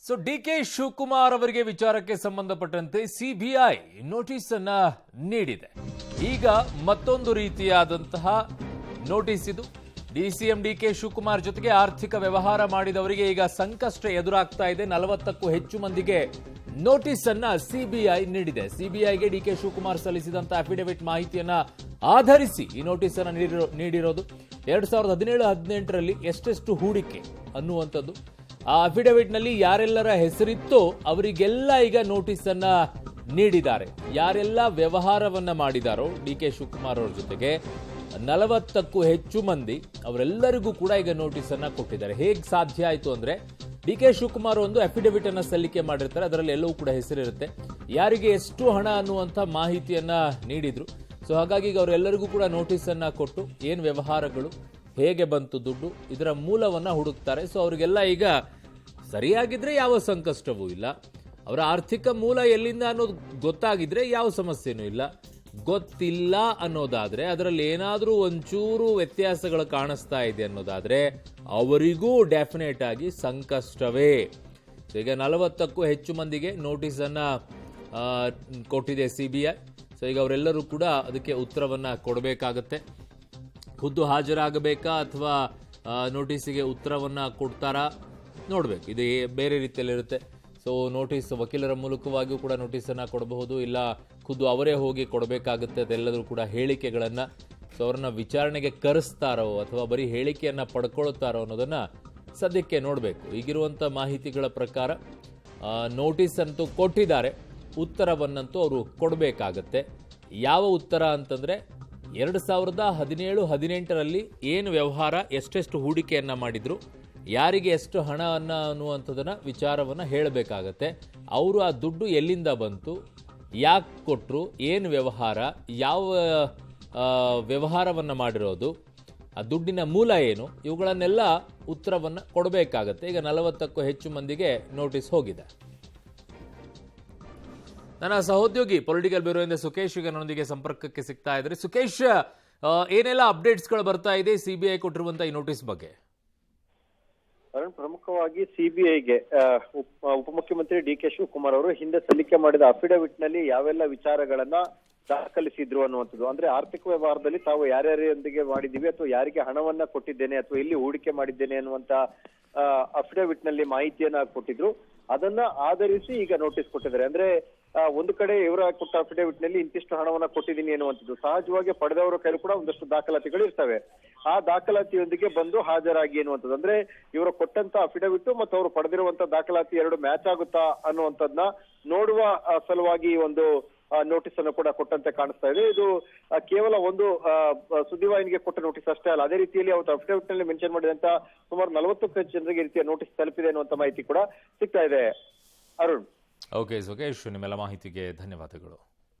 So DK Shivakumar ಅವರಿಗೆ ವಿಚಾರಕ್ಕೆ ಸಂಬಂಧಪಟ್ಟಂತೆ ಸಿಬಿಐ ನೋಟಿಸ್ ಅನ್ನ ನೀಡಿದೆ. ಈಗ ಮತ್ತೊಂದು ರೀತಿಯಾದಂತಹ ನೋಟಿಸ್ ಇದು. ಡಿಸಿಎಂ ಡಿಕೆ ಶಿವಕುಮಾರ್ ಜೊತೆಗೆ ಆರ್ಥಿಕ ವ್ಯವಹಾರ ಮಾಡಿದವರಿಗೆ ಈಗ ಸಂಕಷ್ಟ ಎದುರಾಗ್ತಾ ಇದೆ. 40ಕ್ಕೂ ಹೆಚ್ಚು ಮಂದಿಗೆ ನೋಟಿಸ್ ಅನ್ನ ಸಿಬಿಐ ನೀಡಿದೆ. ಸಿಬಿಐಗೆ ಡಿಕೆ ಶಿವಕುಮಾರ್ ಸಲ್ಲಿಸಿದಂತ ಅಫಿಡವಿಟ್ ಮಾಹಿತಿಯನ್ನ ಆಧರಿಸಿ ಈ ನೋಟಿಸ್ ಅನ್ನ ನೀಡಿರೋದು. 2017-18ರಲ್ಲಿ ಎಷ್ಟೆಷ್ಟು ಹೂಡಿಕೆ ಅನ್ನುವಂಥದ್ದು ಆ ಅಫಿಡವಿಟ್ ನಲ್ಲಿ ಯಾರೆಲ್ಲರ ಹೆಸರಿತ್ತೋ ಅವರಿಗೆಲ್ಲ ಈಗ ನೋಟಿಸ್ ಅನ್ನ ನೀಡಿದ್ದಾರೆ. ಯಾರೆಲ್ಲ ವ್ಯವಹಾರವನ್ನ ಮಾಡಿದಾರೋ ಡಿಕೆ ಶಿವಕುಮಾರ್ ಅವರ ಜೊತೆಗೆ 40ಕ್ಕೂ ಹೆಚ್ಚು ಮಂದಿ ಅವರೆಲ್ಲರಿಗೂ ಕೂಡ ಈಗ ನೋಟಿಸ್ ಅನ್ನ ಕೊಟ್ಟಿದ್ದಾರೆ. ಹೇಗೆ ಸಾಧ್ಯ ಆಯ್ತು ಅಂದ್ರೆ ಡಿಕೆ ಶಿವಕುಮಾರ್ ಒಂದು ಅಫಿಡವಿಟ್ ಅನ್ನ ಸಲ್ಲಿಕೆ ಮಾಡಿರ್ತಾರೆ. ಅದರಲ್ಲಿ ಎಲ್ಲವೂ ಕೂಡ ಹೆಸರಿರುತ್ತೆ, ಯಾರಿಗೆ ಎಷ್ಟು ಹಣ ಅನ್ನುವಂಥ ಮಾಹಿತಿಯನ್ನ ನೀಡಿದ್ರು. ಸೊ ಹಾಗಾಗಿ ಈಗ ಅವರೆಲ್ಲರಿಗೂ ಕೂಡ ನೋಟಿಸ್ ಅನ್ನ ಕೊಟ್ಟು ಏನ್ ವ್ಯವಹಾರಗಳು, ಹೇಗೆ ಬಂತು ದುಡ್ಡು, ಇದರ ಮೂಲವನ್ನ ಹುಡುಕ್ತಾರೆ. ಸೊ ಅವರಿಗೆಲ್ಲ ಈಗ ಸರಿಯಾಗಿದ್ರೆ ಯಾವ ಸಂಕಷ್ಟವೂ ಇಲ್ಲ, ಅವರ ಆರ್ಥಿಕ ಮೂಲ ಎಲ್ಲಿಂದ ಅನ್ನೋದು ಗೊತ್ತಾಗಿದ್ರೆ ಯಾವ ಸಮಸ್ಯೆನೂ ಇಲ್ಲ. ಗೊತ್ತಿಲ್ಲ ಅನ್ನೋದಾದ್ರೆ, ಅದರಲ್ಲಿ ಏನಾದರೂ ಒಂಚೂರು ವ್ಯತ್ಯಾಸಗಳು ಕಾಣಿಸ್ತಾ ಇದೆ ಅನ್ನೋದಾದ್ರೆ ಅವರಿಗೂ ಡೆಫಿನೆಟ್ ಆಗಿ ಸಂಕಷ್ಟವೇ. ಸೊ ಈಗ 40ಕ್ಕೂ ಹೆಚ್ಚು ಮಂದಿಗೆ ನೋಟಿಸ್ ಅನ್ನ ಕೊಟ್ಟಿದೆ ಸಿಬಿಐ. ಸೊ ಈಗ ಅವರೆಲ್ಲರೂ ಕೂಡ ಅದಕ್ಕೆ ಉತ್ತರವನ್ನ ಕೊಡಬೇಕಾಗತ್ತೆ. ಖುದ್ದು ಹಾಜರಾಗಬೇಕಾ ಅಥವಾ ನೋಟಿಸಿಗೆ ಉತ್ತರವನ್ನ ಕೊಡ್ತಾರಾ ನೋಡ್ಬೇಕು. ಇದು ಬೇರೆ ರೀತಿಯಲ್ಲಿರುತ್ತೆ. ಸೊ ನೋಟಿಸ್ ವಕೀಲರ ಮೂಲಕವಾಗಿಯೂ ಕೂಡ ನೋಟಿಸನ್ನು ಕೊಡಬಹುದು, ಇಲ್ಲ ಖುದ್ದು ಅವರೇ ಹೋಗಿ ಕೊಡಬೇಕಾಗುತ್ತೆ. ಅದೆಲ್ಲದರೂ ಕೂಡ ಹೇಳಿಕೆಗಳನ್ನು. ಸೊ ಅವ್ರನ್ನ ವಿಚಾರಣೆಗೆ ಕರೆಸ್ತಾರೋ ಅಥವಾ ಬರೀ ಹೇಳಿಕೆಯನ್ನು ಪಡ್ಕೊಳ್ತಾರೋ ಅನ್ನೋದನ್ನು ಸದ್ಯಕ್ಕೆ ನೋಡಬೇಕು. ಈಗಿರುವಂಥ ಮಾಹಿತಿಗಳ ಪ್ರಕಾರ ನೋಟಿಸ್ ಅಂತೂ ಕೊಟ್ಟಿದ್ದಾರೆ, ಉತ್ತರವನ್ನಂತೂ ಅವರು ಕೊಡಬೇಕಾಗತ್ತೆ. ಯಾವ ಉತ್ತರ ಅಂತಂದರೆ 2017-18ರಲ್ಲಿ ಏನು ವ್ಯವಹಾರ, ಎಷ್ಟೆಷ್ಟು ಹೂಡಿಕೆಯನ್ನು ಮಾಡಿದ್ರು, ಯಾರಿಗೆ ಎಷ್ಟು ಹಣ ಅನ್ನುವಂಥದ್ದನ್ನ ವಿಚಾರವನ್ನು ಹೇಳಬೇಕಾಗತ್ತೆ. ಅವರು ಆ ದುಡ್ಡು ಎಲ್ಲಿಂದ ಬಂತು, ಯಾಕೆ ಕೊಟ್ಟರು, ಏನು ವ್ಯವಹಾರ, ಯಾವ ವ್ಯವಹಾರವನ್ನು ಮಾಡಿರೋದು, ಆ ದುಡ್ಡಿನ ಮೂಲ ಏನು, ಇವುಗಳನ್ನೆಲ್ಲ ಉತ್ತರವನ್ನು ಕೊಡಬೇಕಾಗತ್ತೆ. ಈಗ 40ಕ್ಕೂ ಹೆಚ್ಚು ಮಂದಿಗೆ ನೋಟಿಸ್ ಹೋಗಿದೆ. ನನ್ನ ಸಹೋದ್ಯೋಗಿ ಪೊಲಿಟಿಕಲ್ ಬ್ಯೂರೋಯಿಂದ ಸುಕೇಶ್ ಈಗ ನನ್ನೊಂದಿಗೆ ಸಂಪರ್ಕಕ್ಕೆ ಸಿಗ್ತಾ ಇದ್ದಾರೆ. ಸುಕೇಶ್, ಏನೆಲ್ಲ ಅಪ್ಡೇಟ್ಸ್ಗಳು ಬರ್ತಾ ಇದೆ ಸಿಬಿಐ ಕೊಟ್ಟಿರುವಂತಹ ಈ ನೋಟಿಸ್ ಬಗ್ಗೆ? ಪ್ರಮುಖವಾಗಿ ಸಿಬಿಐಗೆ ಉಪಮುಖ್ಯಮಂತ್ರಿ ಡಿಕೆ ಶಿವಕುಮಾರ್ ಅವರು ಹಿಂದೆ ಸಲ್ಲಿಕೆ ಮಾಡಿದ ಅಫಿಡವಿಟ್ ನಲ್ಲಿ ಯಾವೆಲ್ಲ ವಿಚಾರಗಳನ್ನ ದಾಖಲಿಸಿದ್ರು ಅನ್ನುವಂಥದ್ದು, ಅಂದ್ರೆ ಆರ್ಥಿಕ ವ್ಯವಹಾರದಲ್ಲಿ ತಾವು ಯಾರ್ಯಾರೊಂದಿಗೆ ಮಾಡಿದ್ದೀವಿ ಅಥವಾ ಯಾರಿಗೆ ಹಣವನ್ನ ಕೊಟ್ಟಿದ್ದೇನೆ ಅಥವಾ ಎಲ್ಲಿ ಹೂಡಿಕೆ ಮಾಡಿದ್ದೇನೆ ಅನ್ನುವಂತ ಅಫಿಡವಿಟ್ ನಲ್ಲಿ ಮಾಹಿತಿಯನ್ನ ಕೊಟ್ಟಿದ್ರು. ಅದನ್ನ ಆಧರಿಸಿ ಈಗ ನೋಟಿಸ್ ಕೊಟ್ಟಿದ್ದಾರೆ. ಅಂದ್ರೆ ಒಂದು ಕಡೆ ಇವರ ಕೊಟ್ಟ ಅಫಿಡವಿಟ್ ನಲ್ಲಿ ಇಂತಿಷ್ಟು ಹಣವನ್ನ ಕೊಟ್ಟಿದ್ದೀನಿ ಅನ್ನುವಂಥದ್ದು. ಸಹಜವಾಗಿ ಪಡೆದವರ ಕೈಲೂ ಕೂಡ ಒಂದಷ್ಟು ದಾಖಲಾತಿಗಳು ಇರ್ತವೆ. ಆ ದಾಖಲಾತಿಯೊಂದಿಗೆ ಬಂದು ಹಾಜರಾಗಿ ಅನ್ನುವಂಥದ್ದು, ಅಂದ್ರೆ ಇವರು ಕೊಟ್ಟಂತ ಅಫಿಡವಿಟ್ ಮತ್ತು ಅವರು ಪಡೆದಿರುವಂತ ದಾಖಲಾತಿ ಎರಡು ಮ್ಯಾಚ್ ಆಗುತ್ತಾ ಅನ್ನುವಂಥದ್ದನ್ನ ನೋಡುವ ಸಲುವಾಗಿ ಒಂದು ನೋಟಿಸ್ ಅನ್ನು ಕೂಡ ಕೊಟ್ಟಂತೆ ಕಾಣಿಸ್ತಾ ಇದೆ. ಇದು ಕೇವಲ ಒಂದು ಸುದ್ದಿವಾಹಿನಿಗೆ ಕೊಟ್ಟ ನೋಟಿಸ್ ಅಷ್ಟೇ ಅಲ್ಲ, ಅದೇ ರೀತಿಯಲ್ಲಿ ಅವತ್ತು ಅಫಿಡವಿಟ್ ನಲ್ಲಿ ಮೆನ್ಷನ್ ಮಾಡಿದಂತ ಸುಮಾರು 40ಕ್ಕೂ ಜನರಿಗೆ ರೀತಿಯ ನೋಟಿಸ್ ತಲುಪಿದೆ ಅನ್ನುವಂತ ಮಾಹಿತಿ ಕೂಡ ಸಿಗ್ತಾ ಇದೆ. ಅರುಣ್. ಓಕೆ ಸುಕೇಶ್, ನಿಮ್ಮೆಲ್ಲ ಮಾಹಿತಿಗೆ ಧನ್ಯವಾದಗಳು.